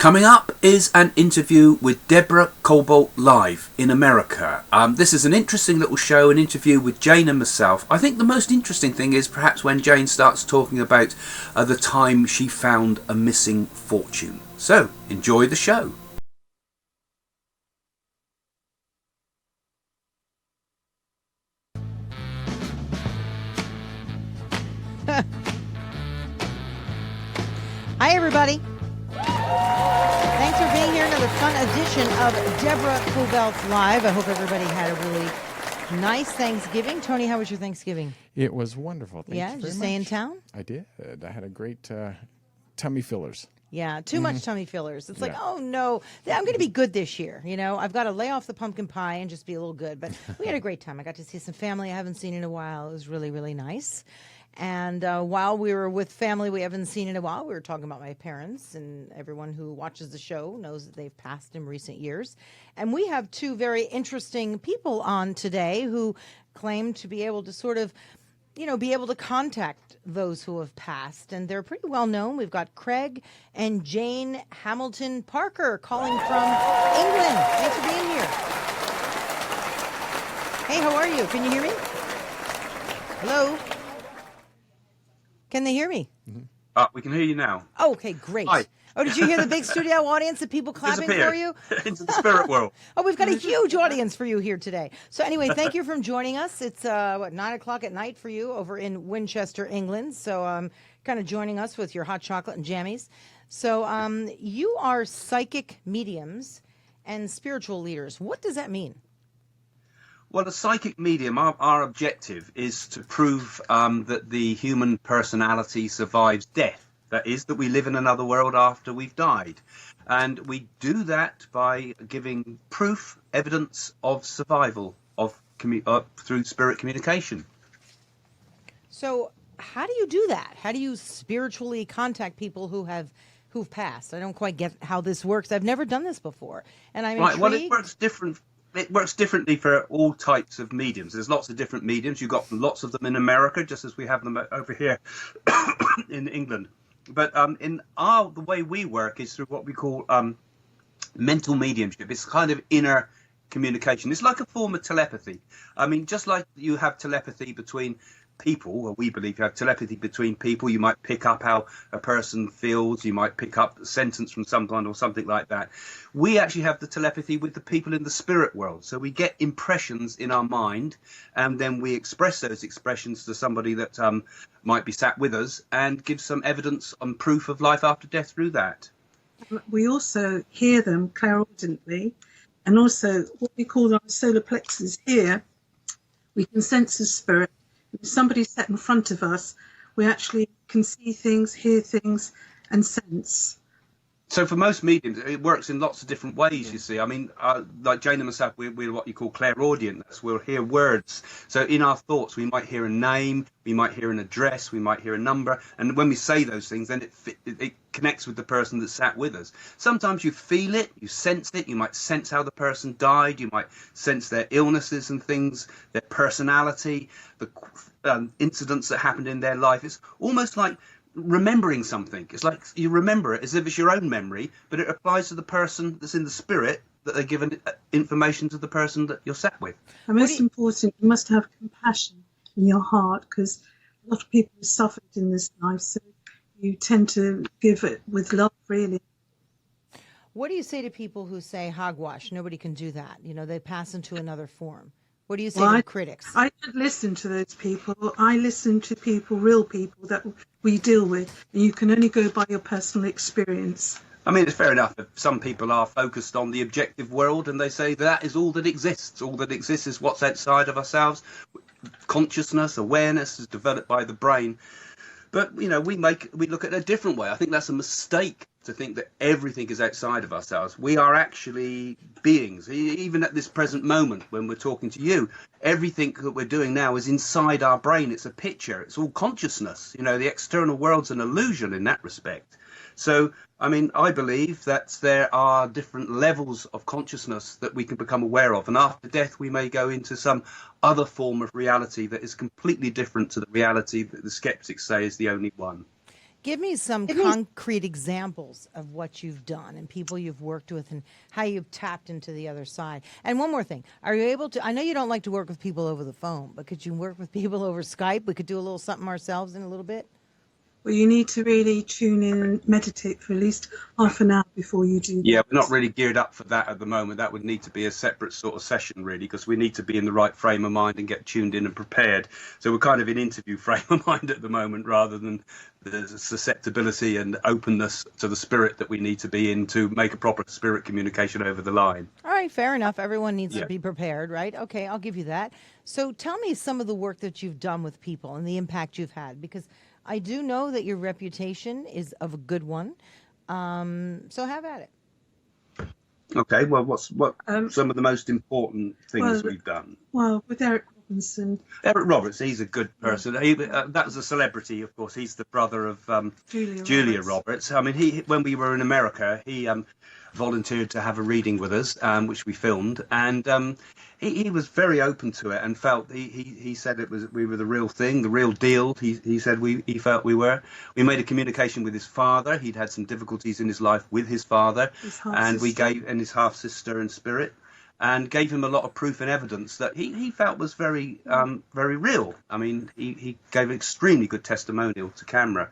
Coming up is an interview with Deborah Cobalt live in America. This is an interesting little show, an interview with Jane and myself. I think the most interesting thing is perhaps when Jane starts talking about the time she found a missing fortune. So, enjoy the show. Hi, everybody. Thanks for being here. Another fun edition of Deborah Cobalt Live. I hope everybody had a really nice Thanksgiving. Tony, how was your Thanksgiving? It was wonderful. Thank you very Did you much. stay in town? I did. I had a great tummy fillers. Yeah, too much tummy fillers. It's like, Yeah. oh, no, I'm going to be good this year. You know, I've got to lay off the pumpkin pie and just be a little good. But we had a great time. I got to see some family I haven't seen in a while. It was really, really nice. And while we were with family we haven't seen in a while, we were talking about my parents, and everyone who watches the show knows that they've passed in recent years. And we have two very interesting people on today who claim to be able to sort of, be able to contact those who have passed. And they're pretty well known. We've got Craig and Jane Hamilton Parker calling from England. Thanks for being here. Hey, how are you? Can you hear me? Hello? Can they hear me? We can hear you now. Oh, okay, great. Hi. Oh, did you hear the big studio audience of people clapping for you? Into the spirit world. Oh, we've got a huge audience for you here today. So anyway, thank you for joining us. It's 9 o'clock at night for you over in Winchester, England. So kind of joining us with your hot chocolate and jammies. So you are psychic mediums and spiritual leaders. What does that mean? Well, a psychic medium, our objective is to prove that the human personality survives death. That is, that we live in another world after we've died. And we do that by giving proof, evidence of survival through spirit communication. So how do you do that? How do you spiritually contact people who've passed? I don't quite get how this works. I've never done this before. And I'm intrigued. Well, it works different. It works differently for all types of mediums. There's lots of different mediums. You've got lots of them in America, just as we have them over here in England. But the way we work is through what we call mental mediumship. It's kind of inner communication. It's like a form of telepathy. I mean, just like you have telepathy between people, or we believe you have telepathy between people. You might pick up how a person feels. You might pick up a sentence from someone or something like that. We actually have the telepathy with the people in the spirit world. So we get impressions in our mind, and then we express those expressions to somebody that might be sat with us and give some evidence on proof of life after death through that. We also hear them clairaudiently, and also what we call our solar plexus here, we can sense the spirit. If somebody's sat in front of us, we actually can see things, hear things, and sense. So for most mediums, it works in lots of different ways, you see. I mean, like Jane and myself, we're what you call clairaudients. We'll hear words. So in our thoughts, we might hear a name, we might hear an address, we might hear a number. And when we say those things, then it connects with the person that sat with us. Sometimes you feel it, you sense it. You might sense how the person died. You might sense their illnesses and things, their personality, the incidents that happened in their life. It's almost like remembering something. It's like you remember it as if it's your own memory, but it applies to the person that's in the spirit, that they're given information to the person that you're sat with. And most important, you must have compassion in your heart, because a lot of people have suffered in this life, so you tend to give it with love, really. What do you say to people who say hogwash? Nobody can do that. They pass into another form. What do you say to the critics? I don't listen to those people. I listen to people, real people that we deal with. And you can only go by your personal experience. I mean, it's fair enough if some people are focused on the objective world and they say that is all that exists. All that exists is what's outside of ourselves. Consciousness, awareness is developed by the brain. But, we look at it a different way. I think that's a mistake to think that everything is outside of ourselves. We are actually beings. Even at this present moment when we're talking to you, everything that we're doing now is inside our brain. It's a picture. It's all consciousness. The external world's an illusion in that respect. So, I believe that there are different levels of consciousness that we can become aware of. And after death, we may go into some other form of reality that is completely different to the reality that the skeptics say is the only one. Give me some concrete examples of what you've done and people you've worked with and how you've tapped into the other side. And one more thing. Are you able to, I know you don't like to work with people over the phone, but could you work with people over Skype? We could do a little something ourselves in a little bit. Well, you need to really tune in and meditate for at least half an hour before you do that. Yeah, we're not really geared up for that at the moment. That would need to be a separate sort of session, really, because we need to be in the right frame of mind and get tuned in and prepared. So we're kind of in interview frame of mind at the moment, rather than the susceptibility and openness to the spirit that we need to be in to make a proper spirit communication over the line. All right, fair enough. Everyone needs to be prepared, right? Okay, I'll give you that. So tell me some of the work that you've done with people and the impact you've had, because I do know that your reputation is of a good one. So have at it. Okay, well, what some of the most important things we've done? Well, with Eric Robinson. Eric Roberts, he's a good person. That was a celebrity, of course. He's the brother of Julia Roberts. I mean, when we were in America, he volunteered to have a reading with us, which we filmed, and he was very open to it and felt he said we were the real thing, the real deal. He said he felt we were. We made a communication with his father. He'd had some difficulties in his life with his father, and we gave and his half sister and spirit. And gave him a lot of proof and evidence that he felt was very real. I mean, he gave an extremely good testimonial to camera.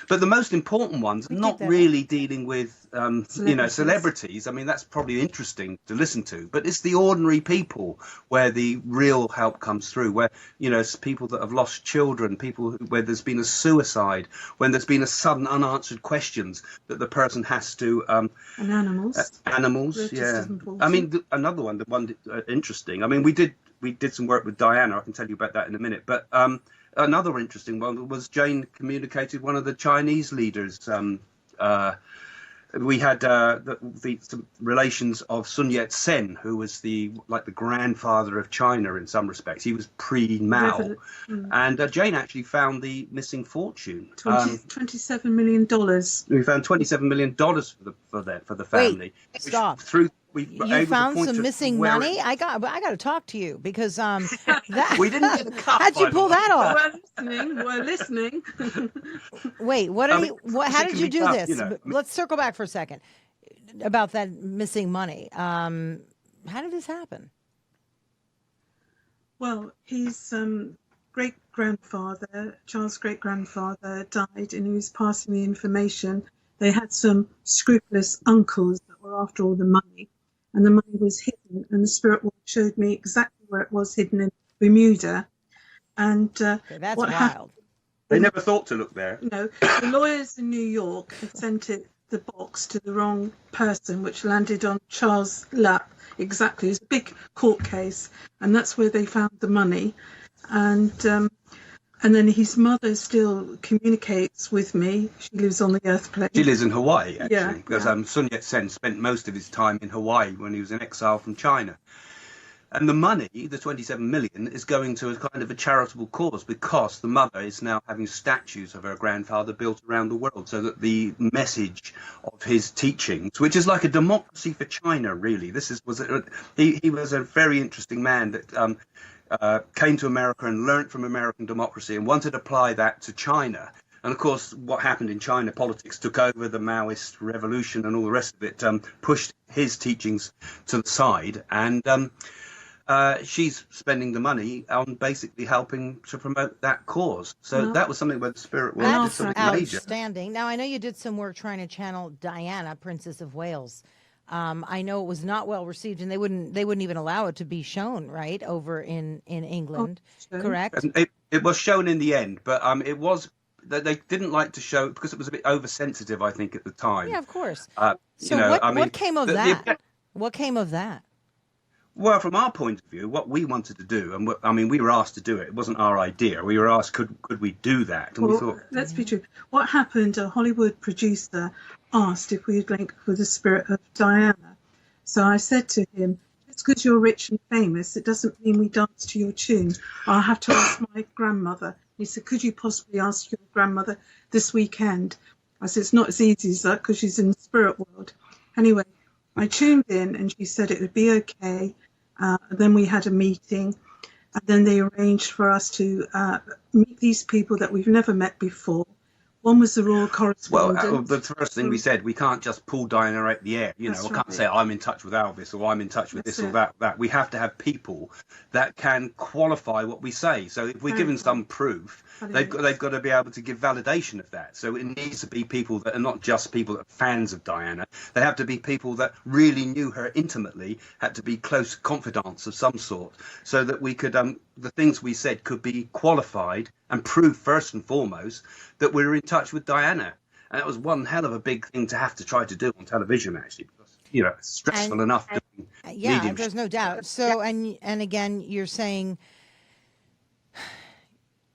But the most important ones are not really dealing with celebrities. I mean, that's probably interesting to listen to. But it's the ordinary people where the real help comes through. Where it's people that have lost children, where there's been a suicide, when there's been a sudden unanswered questions that the person has to. And animals. Animals, yeah. I mean, another one. The one interesting. I mean, we did some work with Diana. I can tell you about that in a minute. But another interesting one was Jane communicated one of the Chinese leaders. We had some relations of Sun Yat-sen, who was the grandfather of China in some respects. He was pre-Mao, and Jane actually found the missing fortune. $27 million. We found $27 million for the family. Wait, stop. You found some missing money? I got to talk to you because that we didn't get a cut. How'd you pull that off? We're listening. Wait, how did you do this? Let's circle back for a second about that missing money. How did this happen? Well, his great-grandfather, Charles' great-grandfather, died, and he was passing the information. They had some scrupulous uncles that were after all the money. And the money was hidden, and the spirit world showed me exactly where it was hidden in Bermuda. And that's what wild. They never thought to look there. No, the lawyers in New York had sent the box to the wrong person, which landed on Charles' lap. Exactly, it was a big court case, and that's where they found the money. And then his mother still communicates with me. She lives on the Earth plane. She lives in Hawaii, actually, because Sun Yat-sen spent most of his time in Hawaii when he was in exile from China. And the money, the 27 million, is going to a kind of a charitable cause because the mother is now having statues of her grandfather built around the world so that the message of his teachings, which is like a democracy for China, really. He was a very interesting man that came to America and learnt from American democracy and wanted to apply that to China. And of course, what happened in China, politics took over, the Maoist revolution and all the rest of it pushed his teachings to the side. And she's spending the money on basically helping to promote that cause. So that was something where the spirit world did something major. Outstanding. Now, I know you did some work trying to channel Diana, Princess of Wales. I know it was not well received, and they wouldn't even allow it to be shown, right, over in England, correct? It was shown in the end, but it was they didn't like to show it because it was a bit oversensitive, I think, at the time. Yeah, of course. What came of that? What came of that? Well, from our point of view, what we wanted to do, and we were asked to do it. It wasn't our idea. We were asked, could we do that? And we thought, let's be true. What happened? A Hollywood producer asked if we'd link with the spirit of Diana. So I said to him, "Just because you're rich and famous, it doesn't mean we dance to your tune. I'll have to ask my grandmother." He said, "Could you possibly ask your grandmother this weekend?" I said, "It's not as easy as that because she's in the spirit world." Anyway, I tuned in and she said it would be okay. Then we had a meeting, and then they arranged for us to meet these people that we've never met before. One was the royal Well, correspondent. the first thing we said, we can't just pull Diana out the air. You know, That's I can't right. say I'm in touch with Elvis or I'm in touch with That's this or it. that. We have to have people that can qualify what we say. So if we're given some proof, they've got to be able to give validation of that. So it needs to be people that are not just people that are fans of Diana. They have to be people that really knew her intimately, had to be close confidants of some sort, so that we could the things we said could be qualified and prove first and foremost that we were in touch with Diana. And that was one hell of a big thing to have to try to do on television, actually, because, you know, it's stressful enough doing Yeah, mediumship. there's no doubt. So, and again, you're saying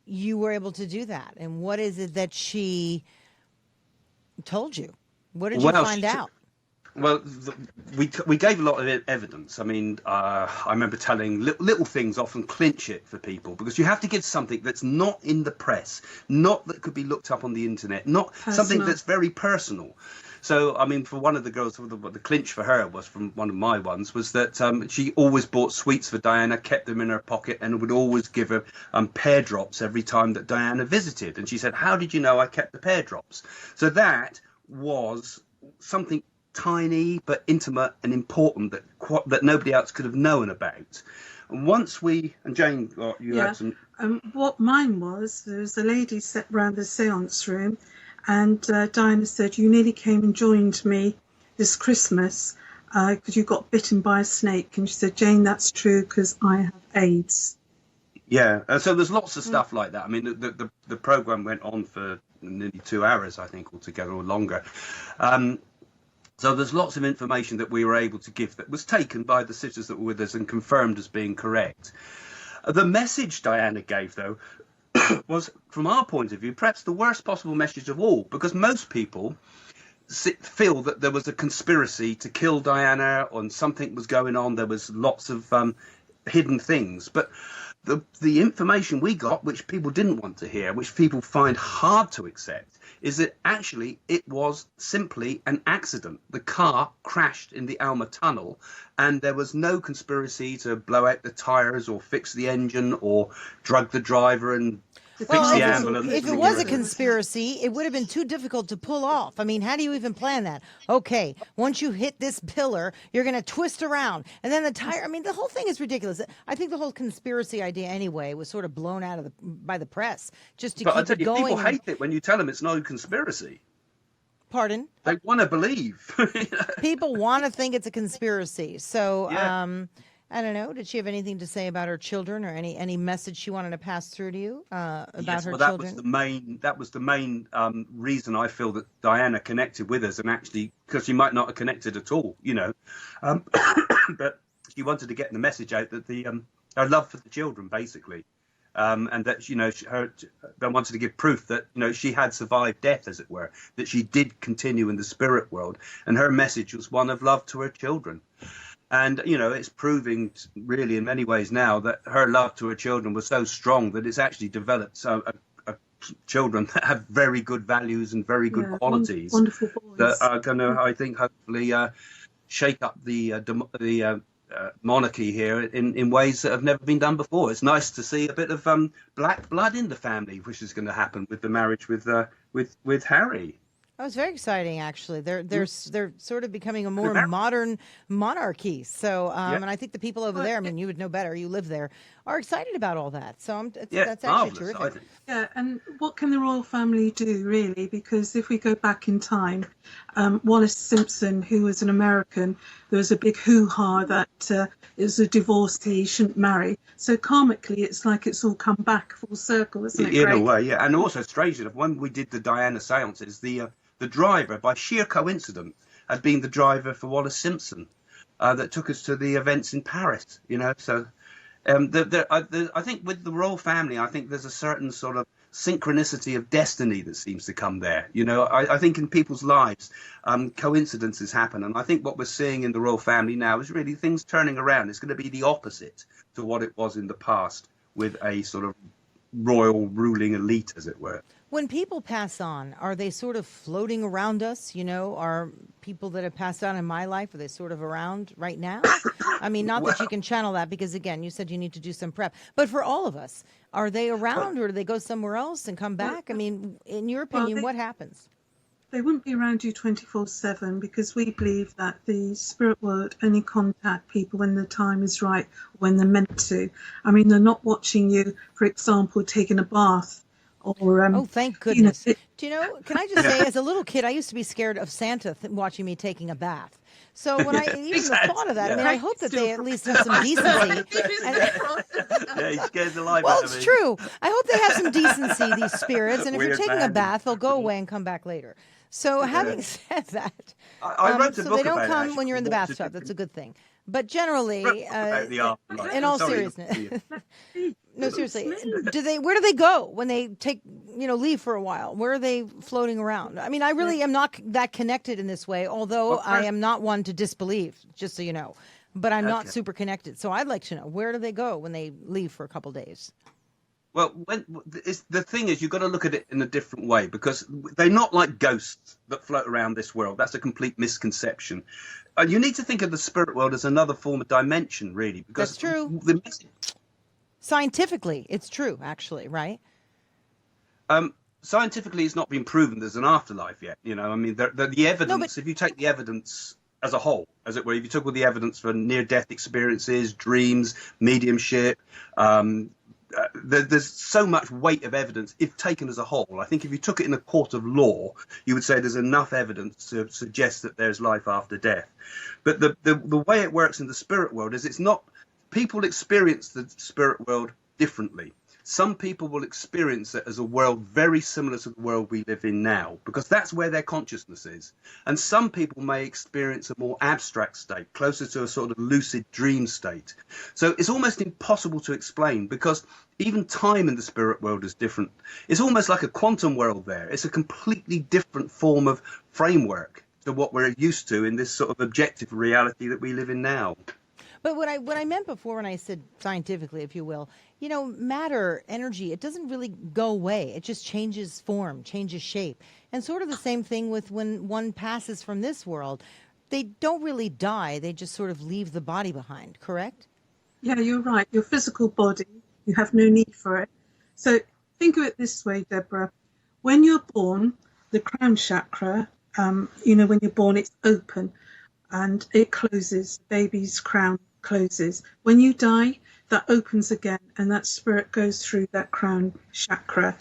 you were able to do that. And what is it that she told you? What did you find out? Well, we gave a lot of evidence. I mean, I remember telling little things often clinch it for people, because you have to give something that's not in the press, not that could be looked up on the internet, not something that's very personal. So, I mean, for one of the girls, the clinch for her was from one of my ones, was that she always bought sweets for Diana, kept them in her pocket, and would always give her pear drops every time that Diana visited. And she said, "How did you know I kept the pear drops?" So that was something tiny but intimate and important that nobody else could have known about. And once we, and Jane, you had some. What mine was, there was a lady sat round the seance room, and Diana said, "You nearly came and joined me this Christmas because you got bitten by a snake." And she said, "Jane, that's true, because I have AIDS." Yeah, so there's lots of stuff like that. I mean, the program went on for nearly 2 hours, I think, altogether, or longer. So there's lots of information that we were able to give that was taken by the sisters that were with us and confirmed as being correct. The message Diana gave, though, was, from our point of view, perhaps the worst possible message of all, because most people feel that there was a conspiracy to kill Diana, and something was going on. There was lots of hidden things. But the information we got, which people didn't want to hear, which people find hard to accept, is that actually it was simply an accident. The car crashed in the Alma Tunnel, and there was no conspiracy to blow out the tires or fix the engine or drug the driver and fix the ambulance. If it was a conspiracy, it would have been too difficult to pull off. I mean, how do you even plan that? Okay, once you hit this pillar, you're going to twist around, and then the tire. I mean, the whole thing is ridiculous. I think the whole conspiracy idea, anyway, was sort of blown out of by the press just to keep it going. People hate it when you tell them it's no conspiracy. Pardon? They want to believe. People want to think it's a conspiracy. So. Yeah. I don't know. Did she have anything to say about her children, or any message she wanted to pass through to you about her children? That was the main reason I feel that Diana connected with us, and actually, because she might not have connected at all, you know, but she wanted to get the message out that her love for the children, basically, and that, you know, they wanted to give proof that, you know, she had survived death, as it were, that she did continue in the spirit world, and her message was one of love to her children. And, you know, it's proving really in many ways now that her love to her children was so strong that it's actually developed children that have very good values and very good qualities. Wonderful boys. That are going to, I think, hopefully shake up the monarchy here in ways that have never been done before. It's nice to see a bit of black blood in the family, which is going to happen with the marriage with Harry. Oh, it's very exciting, actually. They're sort of becoming a more modern monarchy. So, and I think the people over there, I mean, you would know better, you live there, are excited about all that. So that's actually terrific. I think. Yeah, and what can the royal family do, really? Because if we go back in time, Wallace Simpson, who was an American, there was a big hoo-ha that it was a divorcee, he shouldn't marry. So karmically, it's like it's all come back full circle, isn't it, Greg? In a way, yeah. And also, strangely enough, when we did the Diana seances, the driver, by sheer coincidence, had been the driver for Wallace Simpson that took us to the events in Paris, you know. So I think with the royal family, I think there's a certain sort of synchronicity of destiny that seems to come there. You know, I think in people's lives, coincidences happen. And I think what we're seeing in the royal family now is really things turning around. It's going to be the opposite to what it was in the past, with a sort of royal ruling elite, as it were. When people pass on, are they sort of floating around us? You know, are people that have passed on in my life, are they sort of around right now? I mean, not that you can channel that because, again, you said you need to do some prep. But for all of us, are they around or do they go somewhere else and come back? I mean, in your opinion, what happens? They wouldn't be around you 24/7 because we believe that the spirit world only contact people when the time is right, when they're meant to. I mean, they're not watching you, for example, taking a bath. Or, oh, thank goodness. You know, do you know, can I just say, as a little kid, I used to be scared of Santa watching me taking a I even the thought of that, I mean, I hope that they at least have some decency. Yeah, he scares the life Well, out of me. it's true. I hope they have some decency, these spirits, and if you're Weird taking a man. bath, they'll go away and come back later. So having said that, I wrote a so book they don't about it, come actually, when you're in the called bathtub. That's a good thing. But generally, about the afterlife. in all Sorry, seriousness, no, seriously, where do they go when they take, leave for a while? Where are they floating around? I mean, I really am not that connected in this way, although I am not one to disbelieve, just so you know. But I'm not super connected. So I'd like to know, where do they go when they leave for a couple days? Well, the thing is, you've got to look at it in a different way because they're not like ghosts that float around this world. That's a complete misconception. You need to think of the spirit world as another form of dimension, really. Because that's true. Scientifically, it's true, actually, right? Scientifically, it's not been proven there's an afterlife yet. I mean, the evidence, if you take the evidence as a whole, as it were, if you took all the evidence for near-death experiences, dreams, mediumship, there's so much weight of evidence if taken as a whole. I think if you took it in a court of law, you would say there's enough evidence to suggest that there's life after death. But the way it works in the spirit world is it's not, people experience the spirit world differently. Some people will experience it as a world very similar to the world we live in now, because that's where their consciousness is. And some people may experience a more abstract state, closer to a sort of lucid dream state. So it's almost impossible to explain, because even time in the spirit world is different. It's almost like a quantum world there. It's a completely different form of framework to what we're used to in this sort of objective reality that we live in now. But what I meant before when I said scientifically, if you will, matter, energy, it doesn't really go away. It just changes form, changes shape. And sort of the same thing with when one passes from this world. They don't really die. They just sort of leave the body behind, correct? Yeah, you're right. Your physical body, you have no need for it. So think of it this way, Deborah. When you're born, the crown chakra, when you're born, it's open and it closes. Baby's crown closes. When you die, that opens again, and that spirit goes through that crown chakra,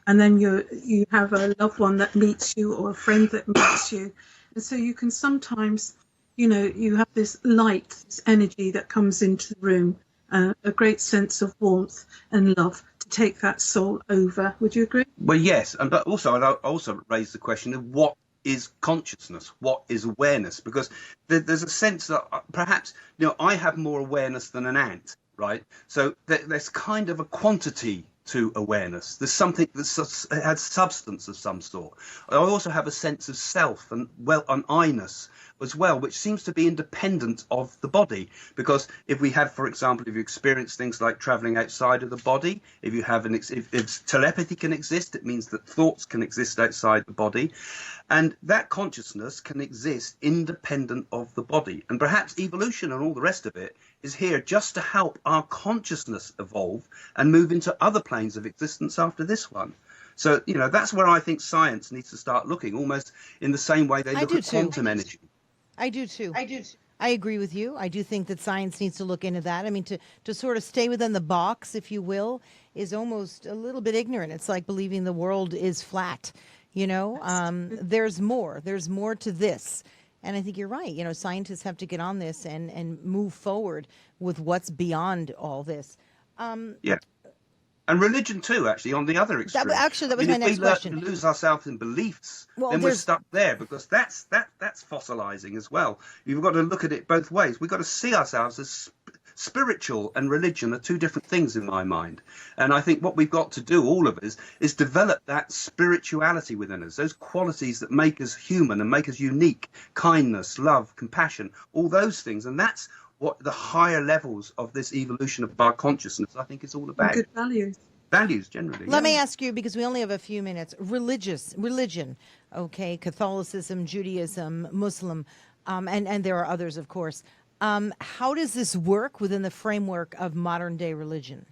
and then you have a loved one that meets you or a friend that meets you, and so you can sometimes, you have this light, this energy that comes into the room, a great sense of warmth and love to take that soul over. Would you agree? Well, yes, but also I also raised the question of what is consciousness, what is awareness, because there's a sense that perhaps I have more awareness than an ant, right? So there's kind of a quantity to awareness. There's something that has substance of some sort. I also have a sense of self and an I-ness as well, which seems to be independent of the body. Because if we have, for example, if you experience things like traveling outside of the body, if you have if telepathy can exist, it means that thoughts can exist outside the body, and that consciousness can exist independent of the body. And perhaps evolution and all the rest of it is here just to help our consciousness evolve and move into other planes of existence after this one. So, that's where I think science needs to start looking, almost in the same way they look at quantum energy. I do too. I agree with you. I do think that science needs to look into that. I mean, to sort of stay within the box, if you will, is almost a little bit ignorant. It's like believing the world is flat. There's more. There's more to this. And I think you're right. Scientists have to get on this and move forward with what's beyond all this. Yeah. And religion too, actually, on the other extreme. That was my next question. If we lose ourselves in beliefs, then we're stuck there, because that's fossilizing as well. You've got to look at it both ways. We've got to see ourselves as spiritual and religion are two different things in my mind. And I think what we've got to do, all of us, is develop that spirituality within us, those qualities that make us human and make us unique: kindness, love, compassion, all those things. And that's what the higher levels of this evolution of our consciousness, I think, is all about. Good values. values generally. Let me ask you, because we only have a few minutes. Religion, okay, Catholicism, Judaism, Muslim, and there are others, of course. How does this work within the framework of modern day religion?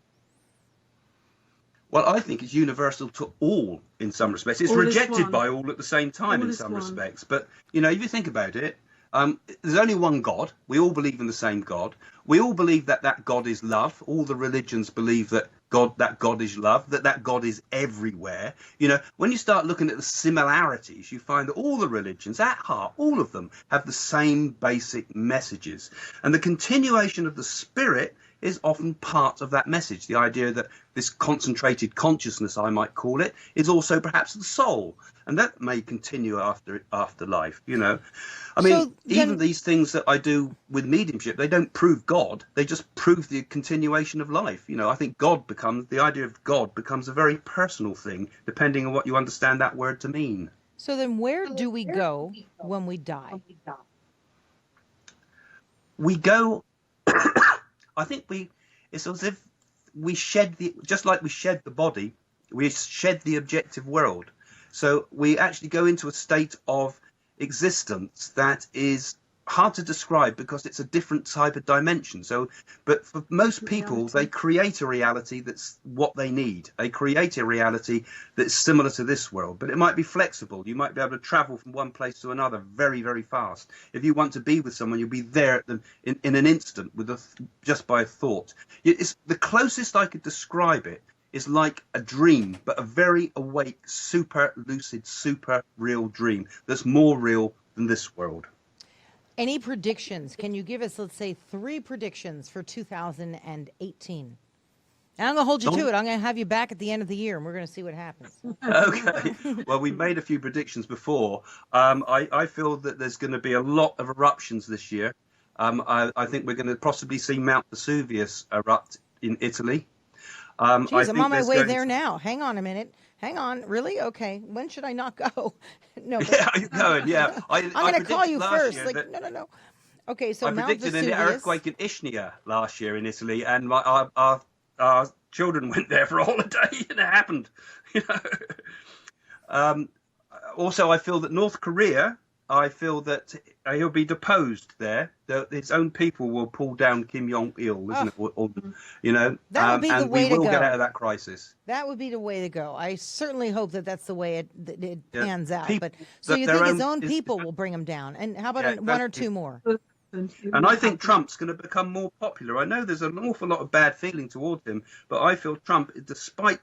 Well, I think it's universal to all in some respects. It's All is rejected one. by all at the same time All in is some one. respects. But, you know, if you think about it, there's only one God. We all believe in the same God. We all believe that that God is love. All the religions believe that God is love, that God is everywhere. You know, when you start looking at the similarities, you find that all the religions at heart, all of them have the same basic messages. And the continuation of the spirit is often part of that message. The idea that this concentrated consciousness, I might call it, is also perhaps the soul, and that may continue after life. You know, I mean, So then- even these things that I do with mediumship, they don't prove God; they just prove the continuation of life. You know, I think the idea of God becomes a very personal thing, depending on what you understand that word to mean. So then where do we go when we die? We go. I think it's as if we just like we shed the body, we shed the objective world. So we actually go into a state of existence that is hard to describe because it's a different type of dimension. So, but for most people, they create a reality that's what they need. They create a reality that's similar to this world, but it might be flexible. You might be able to travel from one place to another very, very fast. If you want to be with someone, you'll be there in an instant just by a thought. It's the closest I could describe it is like a dream, but a very awake, super lucid, super real dream that's more real than this world. Any predictions? Can you give us, let's say, 3 predictions for 2018? And I'm going to hold you to it. I'm going to have you back at the end of the year, and we're going to see what happens. Okay. Well, we made a few predictions before. I feel that there's going to be a lot of eruptions this year. I think we're going to possibly see Mount Vesuvius erupt in Italy. Jeez, I'm on my way there now. Hang on a minute. Hang on. Really? Okay. When should I not go? No. But Yeah, you're going. Yeah. I'm going to call you first. Like, No. Okay, so I Mount predicted an Vesuvius. earthquake in Ischia last year in Italy, and our children went there for a holiday, and it happened. You know. Also, I feel that North Korea. I feel that he'll be deposed there. That his own people will pull down Kim Jong-il, isn't it? Or, you know, That would be the and way we to will go. get out of that crisis. That would be the way to go. I certainly hope that that's the way it Yeah. pans out. People But so that you their think his own- own people will bring him down? And how about Yeah, one or exactly. 2 more? And I think Trump's going to become more popular. I know there's an awful lot of bad feeling towards him, but I feel Trump, despite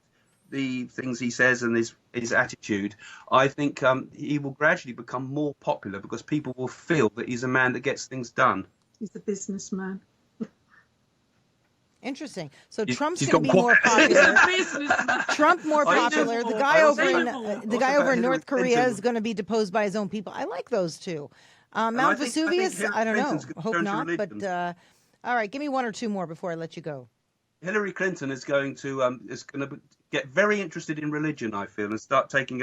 the things he says and his attitude, I think he will gradually become more popular because people will feel that he's a man that gets things done. He's a businessman. Interesting. So He's- Trump's he's going to got be more popular. Businessman. Trump more I popular. know. The guy I was over saying in before. the guy Also over in about North Hillary Korea Clinton. is going to be deposed by his own people. I like those two. Mount I think Vesuvius. Hillary I don't know. Clinton's gonna Hope turn to not. But religion. all right, give me 1 or 2 more before I let you go. Hillary Clinton is going to get very interested in religion, I feel, and start taking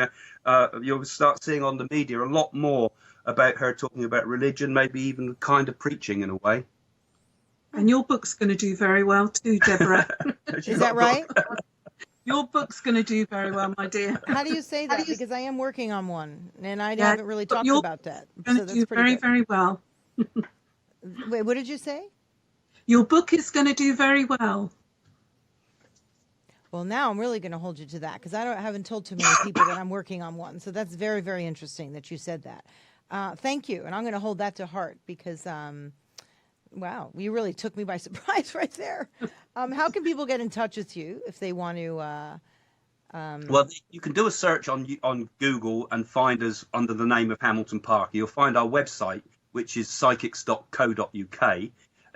you'll start seeing on the media a lot more about her talking about religion, maybe even kind of preaching in a way. And your book's going to do very well too, Deborah. Is that right? Your book's going to do very well, my dear. How do you say that? Because I am working on one, and I Yeah, haven't really but talked you're about that. Going So to that's do pretty very, good. very well. Wait, what did you say? Your book is going to do very well. Well, now I'm really going to hold you to that because I haven't told too many people that I'm working on one. So that's very, very interesting that you said that. Thank you, and I'm going to hold that to heart because, wow, you really took me by surprise right there. How can people get in touch with you if they want to? Well, you can do a search on Google and find us under the name of Hamilton Parker. You'll find our website, which is psychics.co.uk.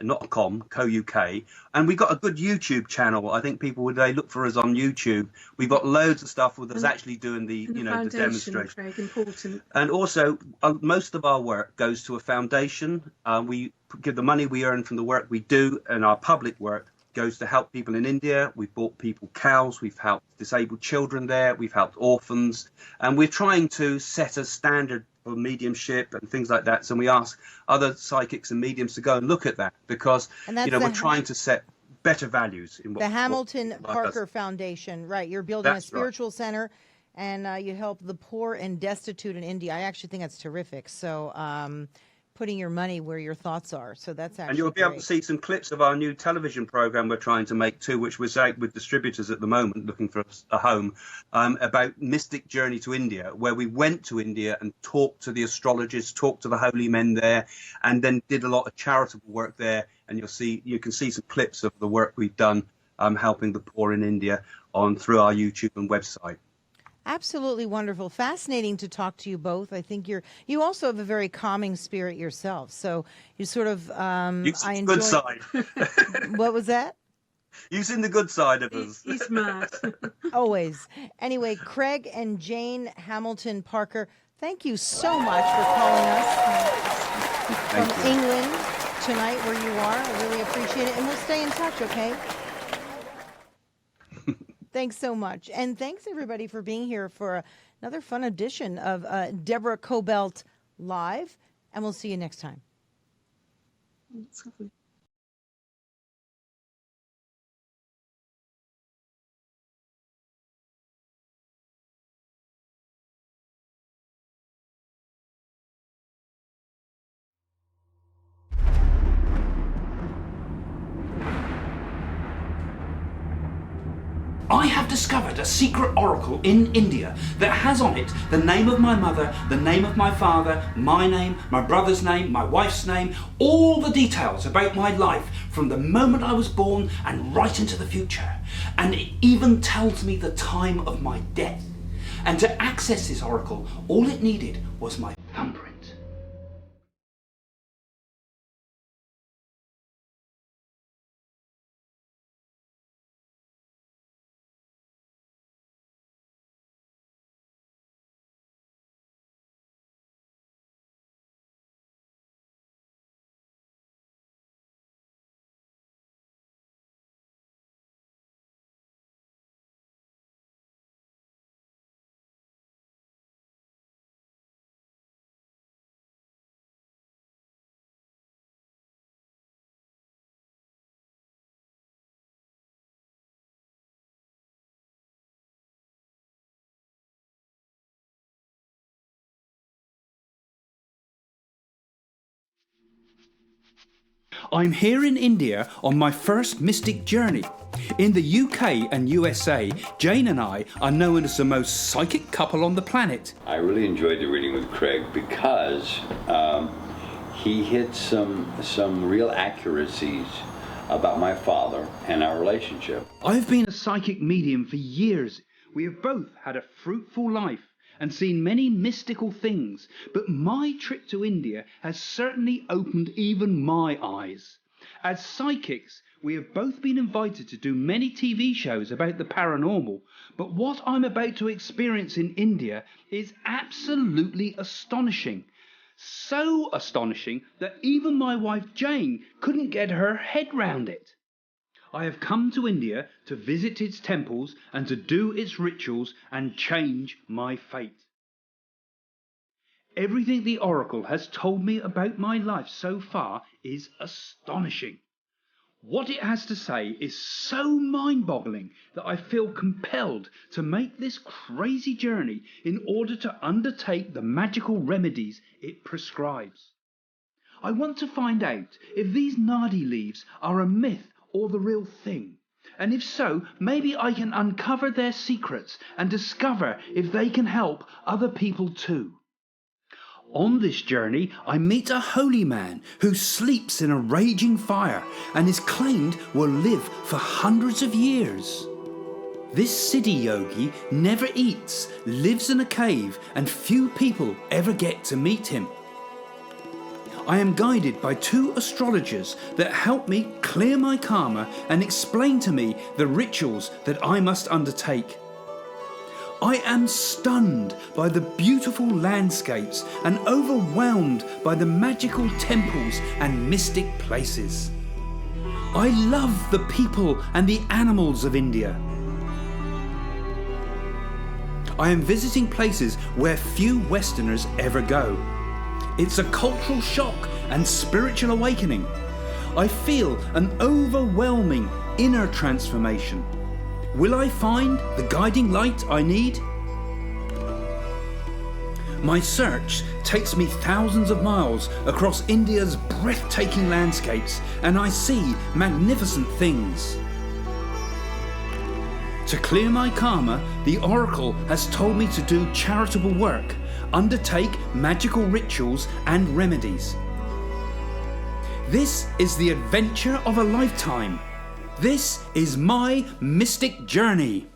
Not .com, co.uk, and we've got a good YouTube channel. I think people would look for us on YouTube. We've got loads of stuff with us actually doing the And the the foundation, demonstration. Craig, important. And also, most of our work goes to a foundation. We give the money we earn from the work we do, and our public work goes to help people in India. We've bought people cows. We've helped disabled children there. We've helped orphans, and we're trying to set a standard for mediumship and things like that. So we ask other psychics and mediums to go and look at that because And that's we're trying to set better values in what The Hamilton what life Parker does. Foundation, right? You're building That's a spiritual center, and you help the poor and destitute in India. I actually think that's terrific. So, putting your money where your thoughts are. So that's actually And you'll be able to see some clips of our new television program we're trying to make too, which was out with distributors at the moment, looking for a home, about Mystic Journey to India, where we went to India and talked to the astrologers, talked to the holy men there, and then did a lot of charitable work there. And you can see some clips of the work we've done helping the poor in India through our YouTube and website. Absolutely wonderful. Fascinating to talk to you both. I think you also have a very calming spirit yourself. So you sort of Using I the enjoy. good side. What was that? Using the good side of us. He's mad. Always. Anyway, Craig and Jane Hamilton Parker, thank you so much for calling us from Thank you. England tonight where you are. I really appreciate it. And we'll stay in touch, okay? Thanks so much. And thanks, everybody, for being here for another fun edition of Deborah Cobelt Live. And we'll see you next time. That's lovely. I have discovered a secret oracle in India that has on it the name of my mother, the name of my father, my name, my brother's name, my wife's name, all the details about my life from the moment I was born and right into the future. And it even tells me the time of my death. And to access this oracle, all it needed was my thumbprint. I'm here in India on my first mystic journey. In the UK and USA, Jane and I are known as the most psychic couple on the planet. I really enjoyed the reading with Craig because he hit some real accuracies about my father and our relationship. I've been a psychic medium for years. We have both had a fruitful life and seen many mystical things, but my trip to India has certainly opened even my eyes. As psychics, we have both been invited to do many TV shows about the paranormal, but what I'm about to experience in India is absolutely astonishing. So astonishing that even my wife Jane couldn't get her head round it. I have come to India to visit its temples and to do its rituals and change my fate. Everything the oracle has told me about my life so far is astonishing. What it has to say is so mind-boggling that I feel compelled to make this crazy journey in order to undertake the magical remedies it prescribes. I want to find out if these nadi leaves are a myth or the real thing, and if so, maybe I can uncover their secrets and discover if they can help other people too. On this journey, I meet a holy man who sleeps in a raging fire and is claimed will live for hundreds of years. This Siddhi yogi never eats, lives in a cave, and few people ever get to meet him. I am guided by two astrologers that help me clear my karma and explain to me the rituals that I must undertake. I am stunned by the beautiful landscapes and overwhelmed by the magical temples and mystic places. I love the people and the animals of India. I am visiting places where few Westerners ever go. It's a cultural shock and spiritual awakening. I feel an overwhelming inner transformation? Will I find the guiding light I need? My search takes me thousands of miles across India's breathtaking landscapes, and I see magnificent things. To clear my karma, the Oracle has told me to do charitable work, undertake magical rituals and remedies. This is the adventure of a lifetime. This is my mystic journey.